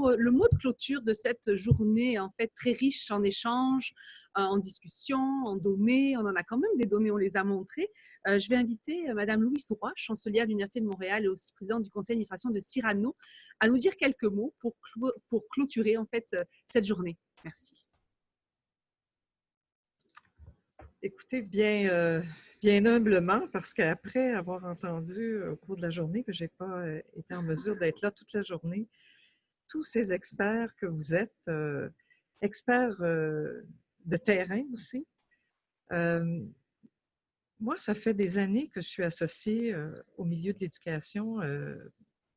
le mot de clôture de cette journée, en fait, très riche en échanges, en discussions, en données. On en a quand même des données, on les a montrées. Je vais inviter Madame Louise Roy, chancelière de l'Université de Montréal et aussi présidente du conseil d'administration de Cyrano, à nous dire quelques mots pour clôturer, en fait, cette journée. Merci. Écoutez, bien humblement, parce qu'après avoir entendu au cours de la journée que je n'ai pas été en mesure d'être là toute la journée, tous ces experts que vous êtes, experts de terrain aussi, moi, ça fait des années que je suis associée au milieu de l'éducation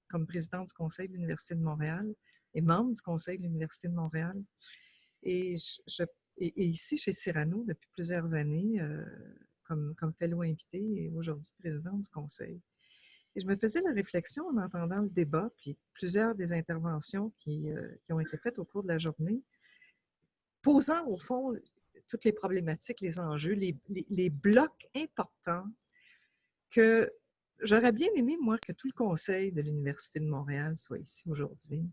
comme présidente du conseil de l'Université de Montréal et membre du conseil de l'Université de Montréal. Et, et ici, chez Cyrano, depuis plusieurs années, comme fellow invité et aujourd'hui présidente du conseil. Et je me faisais la réflexion en entendant le débat, puis plusieurs des interventions qui ont été faites au cours de la journée, posant au fond toutes les problématiques, les enjeux, les blocs importants que j'aurais bien aimé, moi, que tout le conseil de l'Université de Montréal soit ici aujourd'hui.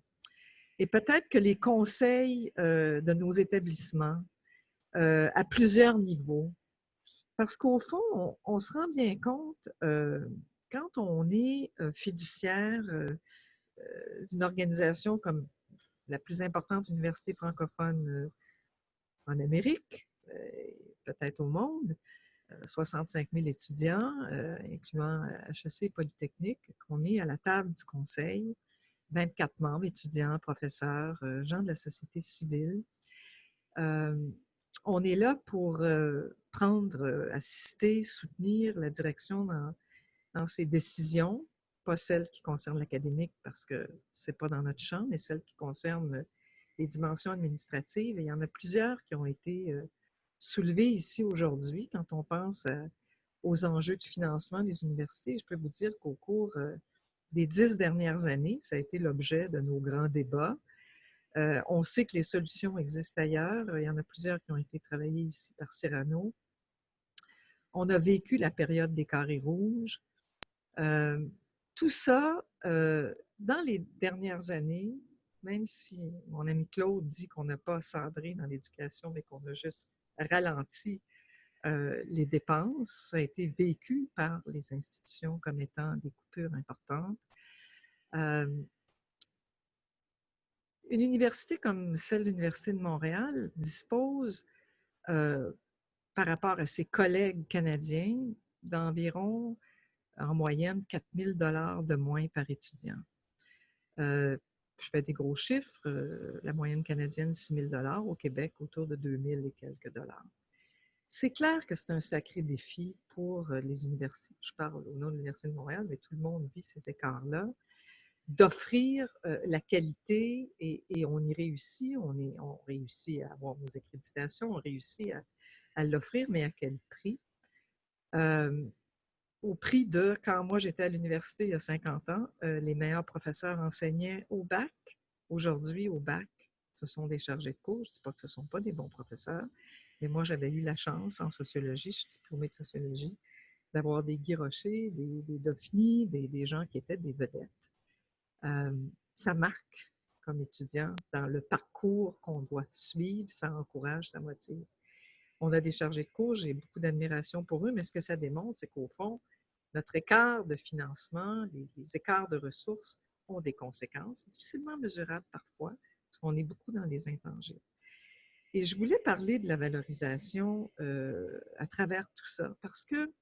Et peut-être que les conseils de nos établissements, à plusieurs niveaux, parce qu'au fond, on se rend bien compte, quand on est fiduciaire d'une organisation comme la plus importante université francophone en Amérique, peut-être au monde, 65 000 étudiants, incluant HEC et Polytechnique, qu'on est à la table du conseil, 24 membres, étudiants, professeurs, gens de la société civile. On est là pour prendre, assister, soutenir la direction dans ses décisions, pas celles qui concernent l'académique parce que ce n'est pas dans notre champ, mais celles qui concernent les dimensions administratives. Et il y en a plusieurs qui ont été soulevées ici aujourd'hui quand on pense aux enjeux du financement des universités. Je peux vous dire qu'au cours des 10 dernières années, ça a été l'objet de nos grands débats. On sait que les solutions existent ailleurs. Il y en a plusieurs qui ont été travaillées ici par Cyrano. On a vécu la période des carrés rouges. Tout ça, dans les dernières années, même si mon ami Claude dit qu'on n'a pas sabré dans l'éducation, mais qu'on a juste ralenti les dépenses, ça a été vécu par les institutions comme étant des coupures importantes. Une université comme celle de l'Université de Montréal dispose, par rapport à ses collègues canadiens, d'environ, en moyenne, 4 000 $ de moins par étudiant. Je fais des gros chiffres. La moyenne canadienne, 6 000 $. Au Québec, autour de 2 000 et quelques dollars. C'est clair que c'est un sacré défi pour les universités. Je parle au nom de l'Université de Montréal, mais tout le monde vit ces écarts-là. D'offrir la qualité et on y réussit. On réussit à avoir nos accréditations, on réussit à l'offrir, mais à quel prix? Au prix de, quand moi j'étais à l'université il y a 50 ans, les meilleurs professeurs enseignaient au bac. Aujourd'hui, au bac, ce sont des chargés de cours. Je ne dis pas que ce ne sont pas des bons professeurs, mais moi j'avais eu la chance en sociologie, je suis diplômée de sociologie, d'avoir des Guy Rocher, des Dauphiny, des gens qui étaient des vedettes. Ça marque comme étudiant dans le parcours qu'on doit suivre, ça encourage, ça motive. On a des chargés de cours, j'ai beaucoup d'admiration pour eux, mais ce que ça démontre, c'est qu'au fond, notre écart de financement, les écarts de ressources ont des conséquences, difficilement mesurables parfois, parce qu'on est beaucoup dans les intangibles. Et je voulais parler de la valorisation à travers tout ça, parce que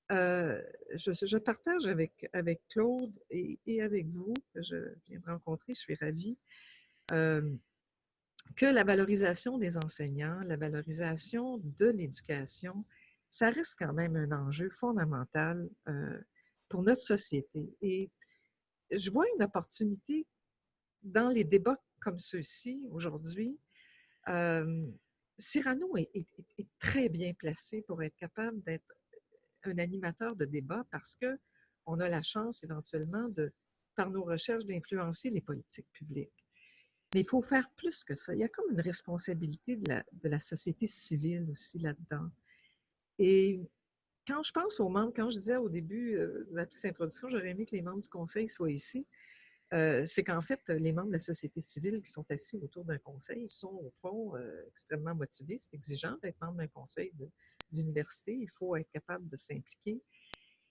je partage avec Claude et avec vous, que je viens de rencontrer, je suis ravie, que la valorisation des enseignants, la valorisation de l'éducation, ça reste quand même un enjeu fondamental pour notre société. Et je vois une opportunité dans les débats comme ceux-ci aujourd'hui. Cyrano est très bien placé pour être capable d'être un animateur de débat parce qu'on a la chance éventuellement par nos recherches, d'influencer les politiques publiques. Mais il faut faire plus que ça. Il y a comme une responsabilité de la société civile aussi là-dedans. Et quand je pense aux membres, quand je disais au début de la petite introduction, j'aurais aimé que les membres du conseil soient ici, c'est qu'en fait, les membres de la société civile qui sont assis autour d'un conseil sont, au fond, extrêmement motivés. C'est exigeant d'être membre d'un conseil d'université. Il faut être capable de s'impliquer.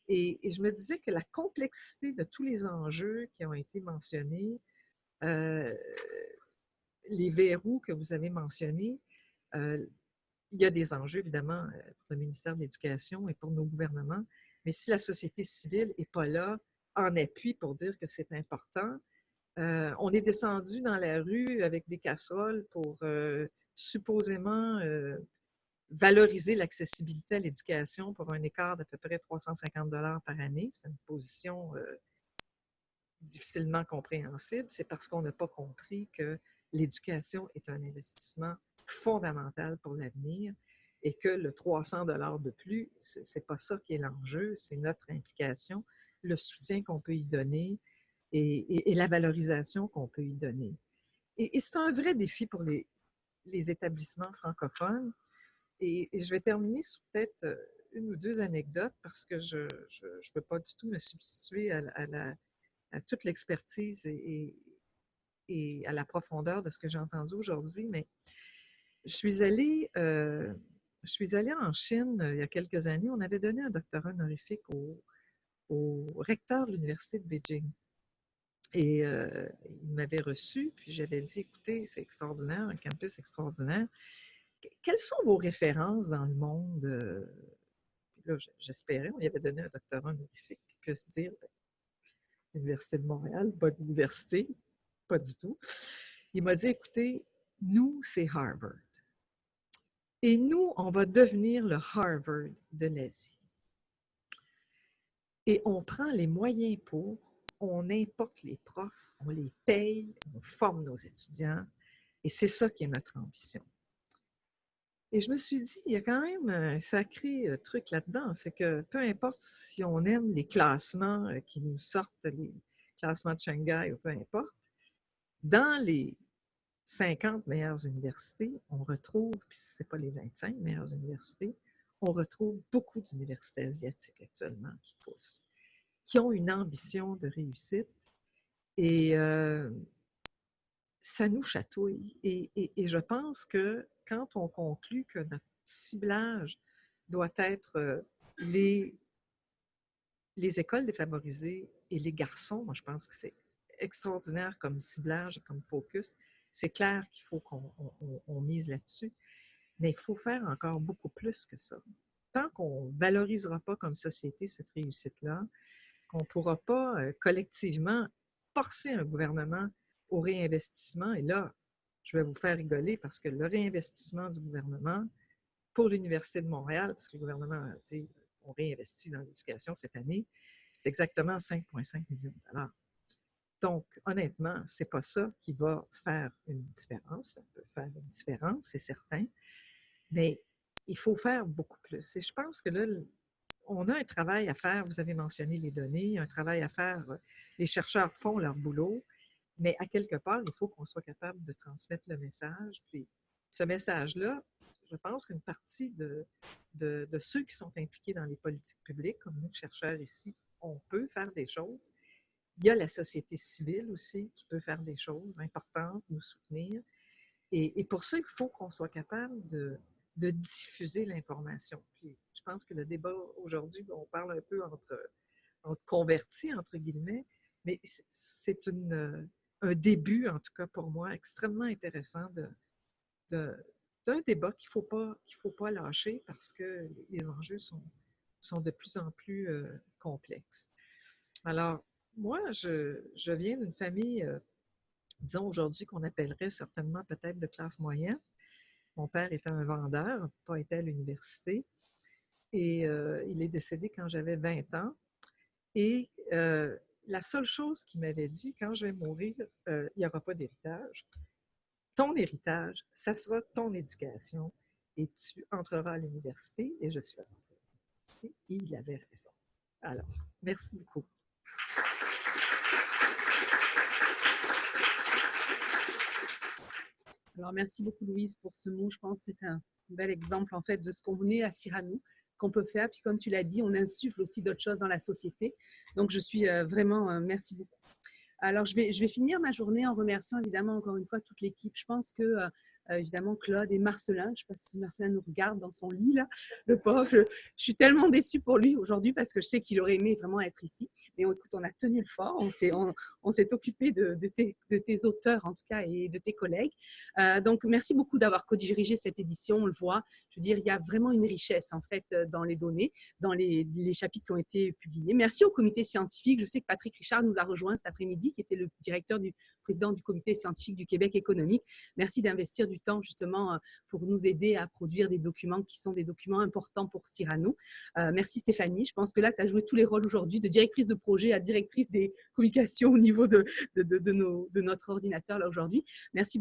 Et je me disais que la complexité de tous les enjeux qui ont été mentionnés, les verrous que vous avez mentionnés, il y a des enjeux, évidemment, pour le ministère de l'Éducation et pour nos gouvernements, mais si la société civile n'est pas là en appui pour dire que c'est important, on est descendu dans la rue avec des casseroles pour supposément valoriser l'accessibilité à l'éducation pour un écart d'à peu près 350 $ par année. C'est une position difficilement compréhensible. C'est parce qu'on n'a pas compris que l'éducation est un investissement fondamental pour l'avenir et que le 300 $ de plus, c'est pas ça qui est l'enjeu, c'est notre implication, le soutien qu'on peut y donner et la valorisation qu'on peut y donner. Et c'est un vrai défi pour les établissements francophones. Et je vais terminer sur peut-être une ou deux anecdotes parce que je ne veux pas du tout me substituer à toute l'expertise et à la profondeur de ce que j'ai entendu aujourd'hui, mais je suis allée en Chine il y a quelques années. On avait donné un doctorat honorifique au recteur de l'Université de Beijing. Et il m'avait reçu, puis j'avais dit, écoutez, c'est extraordinaire, un campus extraordinaire. Quelles sont vos références dans le monde? Là, j'espérais, on lui avait donné un doctorat honorifique, que se dire, l'Université de Montréal, bonne université, pas du tout. Il m'a dit, écoutez, nous, c'est Harvard. Et nous, on va devenir le Harvard de l'Asie. Et on prend les moyens pour, on importe les profs, on les paye, on forme nos étudiants. Et c'est ça qui est notre ambition. Et je me suis dit, il y a quand même un sacré truc là-dedans, c'est que peu importe si on aime les classements qui nous sortent, les classements de Shanghai ou peu importe, dans les 50 meilleures universités, on retrouve, puis ce n'est pas les 25 meilleures universités, on retrouve beaucoup d'universités asiatiques actuellement qui poussent, qui ont une ambition de réussite et ça nous chatouille. Et je pense que quand on conclut que notre ciblage doit être les écoles défavorisées et les garçons, moi je pense que c'est extraordinaire comme ciblage, comme focus. C'est clair qu'il faut qu'on mise là-dessus, mais il faut faire encore beaucoup plus que ça. Tant qu'on ne valorisera pas comme société cette réussite-là, qu'on ne pourra pas collectivement forcer un gouvernement au réinvestissement. Et là, je vais vous faire rigoler parce que le réinvestissement du gouvernement pour l'Université de Montréal, parce que le gouvernement a dit on réinvestit dans l'éducation cette année, c'est exactement 5,5 millions de dollars. Donc, honnêtement, ce n'est pas ça qui va faire une différence. Ça peut faire une différence, c'est certain, mais il faut faire beaucoup plus. Et je pense que là, on a un travail à faire. Vous avez mentionné les données, un travail à faire. Les chercheurs font leur boulot, mais à quelque part, il faut qu'on soit capable de transmettre le message. Puis ce message-là, je pense qu'une partie de ceux qui sont impliqués dans les politiques publiques, comme nous, chercheurs ici, on peut faire des choses. Il y a la société civile aussi qui peut faire des choses importantes, nous soutenir. Et pour ça, il faut qu'on soit capable de diffuser l'information. Puis je pense que le débat aujourd'hui, on parle un peu entre convertis, entre guillemets, mais c'est un début, en tout cas pour moi, extrêmement intéressant d'un débat qu'il faut pas lâcher parce que les enjeux sont de plus en plus complexes. Alors, moi, je viens d'une famille, disons aujourd'hui, qu'on appellerait certainement peut-être de classe moyenne. Mon père était un vendeur, pas été à l'université, et il est décédé quand j'avais 20 ans. Et la seule chose qu'il m'avait dit, quand je vais mourir, il n'y aura pas d'héritage. Ton héritage, ça sera ton éducation et tu entreras à l'université. Et je suis à l'université. Et il avait raison. Alors, merci beaucoup. Alors, merci beaucoup, Louise, pour ce mot. Je pense que c'est un bel exemple, en fait, de ce qu'on est à Cyrano, qu'on peut faire. Puis, comme tu l'as dit, on insuffle aussi d'autres choses dans la société. Donc, je suis vraiment, merci beaucoup. Alors, je vais finir ma journée en remerciant évidemment encore une fois toute l'équipe. Je pense que évidemment Claude et Marcelin, je ne sais pas si Marcelin nous regarde dans son lit là, le pauvre, je suis tellement déçue pour lui aujourd'hui parce que je sais qu'il aurait aimé vraiment être ici. Mais écoute, on a tenu le fort, on s'est occupé de tes auteurs en tout cas et de tes collègues. Donc, merci beaucoup d'avoir co-dirigé cette édition, on le voit. Je veux dire, il y a vraiment une richesse en fait dans les données, dans les chapitres qui ont été publiés. Merci au comité scientifique. Je sais que Patrick Richard nous a rejoint cet après-midi, qui était le président du comité scientifique du Québec économique. Merci d'investir du temps justement pour nous aider à produire des documents qui sont des documents importants pour Cyrano. Merci Stéphanie. Je pense que là, tu as joué tous les rôles aujourd'hui, de directrice de projet à directrice des communications au niveau de notre ordinateur là aujourd'hui. Merci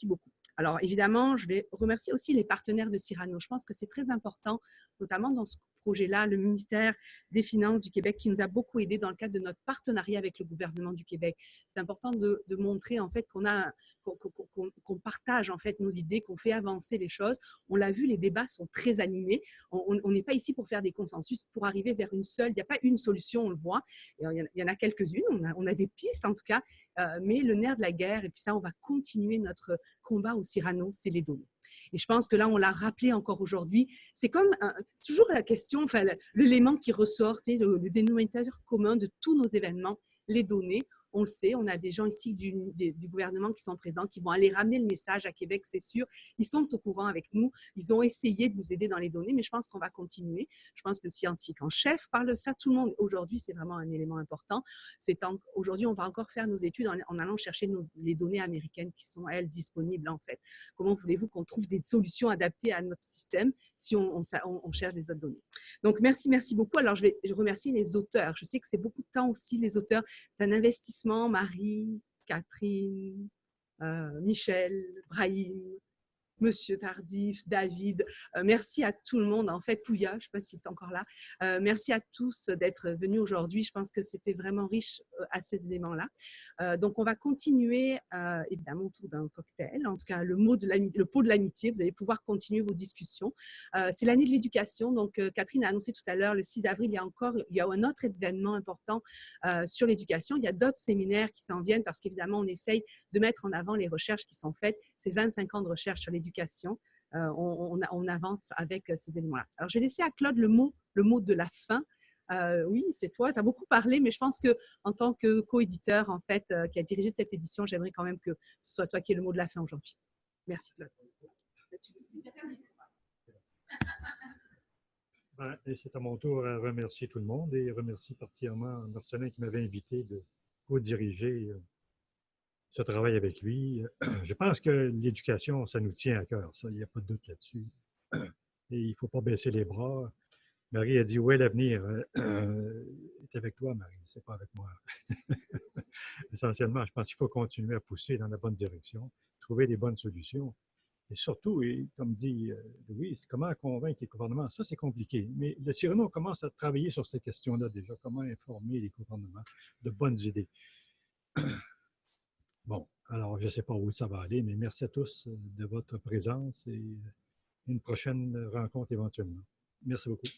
beaucoup. Alors, évidemment, je vais remercier aussi les partenaires de Cyrano. Je pense que c'est très important, notamment dans ce projet-là, le ministère des Finances du Québec qui nous a beaucoup aidés dans le cadre de notre partenariat avec le gouvernement du Québec. C'est important de montrer en fait qu'on partage en fait nos idées, qu'on fait avancer les choses. On l'a vu, les débats sont très animés. On n'est pas ici pour faire des consensus, pour arriver vers une seule. Il n'y a pas une solution, on le voit. Il y en a quelques-unes. On a des pistes en tout cas, mais le nerf de la guerre, et puis ça, on va continuer notre combat au Cyrano, c'est les données. Et je pense que là, on l'a rappelé encore aujourd'hui, c'est toujours la question, enfin, l'élément qui ressort, le dénominateur commun de tous nos événements, les données. On le sait, on a des gens ici du gouvernement qui sont présents, qui vont aller ramener le message à Québec, c'est sûr. Ils sont au courant avec nous. Ils ont essayé de nous aider dans les données, mais je pense qu'on va continuer. Je pense que le scientifique en chef parle de ça. Tout le monde, aujourd'hui, c'est vraiment un élément important. Aujourd'hui, on va encore faire nos études en allant chercher les données américaines qui sont, elles, disponibles, en fait. Comment voulez-vous qu'on trouve des solutions adaptées à notre système si on cherche des autres données? Donc, merci beaucoup. Alors, je remercie les auteurs. Je sais que c'est beaucoup de temps aussi, les auteurs. C'est un investissement. Marie, Catherine, Michel, Brahim, Monsieur Tardif, David, merci à tout le monde. En fait, Pouya, je ne sais pas si tu es encore là. Merci à tous d'être venus aujourd'hui. Je pense que c'était vraiment riche à ces éléments-là. Donc, on va continuer évidemment autour d'un cocktail. En tout cas, le pot de l'amitié. Vous allez pouvoir continuer vos discussions. C'est l'année de l'éducation. Donc, Catherine a annoncé tout à l'heure, le 6 avril, il y a un autre événement important sur l'éducation. Il y a d'autres séminaires qui s'en viennent parce qu'évidemment, on essaye de mettre en avant les recherches qui sont faites. C'est 25 ans de recherche sur l'éducation. On avance avec ces éléments-là. Alors, je vais laisser à Claude le mot de la fin. Oui, c'est toi, tu as beaucoup parlé, mais je pense qu'en tant que co-éditeur, en fait, qui a dirigé cette édition, j'aimerais quand même que ce soit toi qui aies le mot de la fin aujourd'hui. Merci, Claude. C'est à mon tour à remercier tout le monde et remercier particulièrement Marcelin qui m'avait invité de co-diriger ce travail avec lui. Je pense que l'éducation, ça nous tient à cœur, ça, il n'y a pas de doute là-dessus. Et il ne faut pas baisser les bras. Marie a dit, où est l'avenir? C'est avec toi, Marie, c'est pas avec moi. Essentiellement, je pense qu'il faut continuer à pousser dans la bonne direction, trouver des bonnes solutions. Et surtout, et comme dit Louise, comment convaincre les gouvernements? Ça, c'est compliqué. Mais le Cyrano commence à travailler sur ces questions-là déjà. Comment informer les gouvernements de bonnes idées? Bon, alors je ne sais pas où ça va aller, mais merci à tous de votre présence et une prochaine rencontre éventuellement. Merci beaucoup.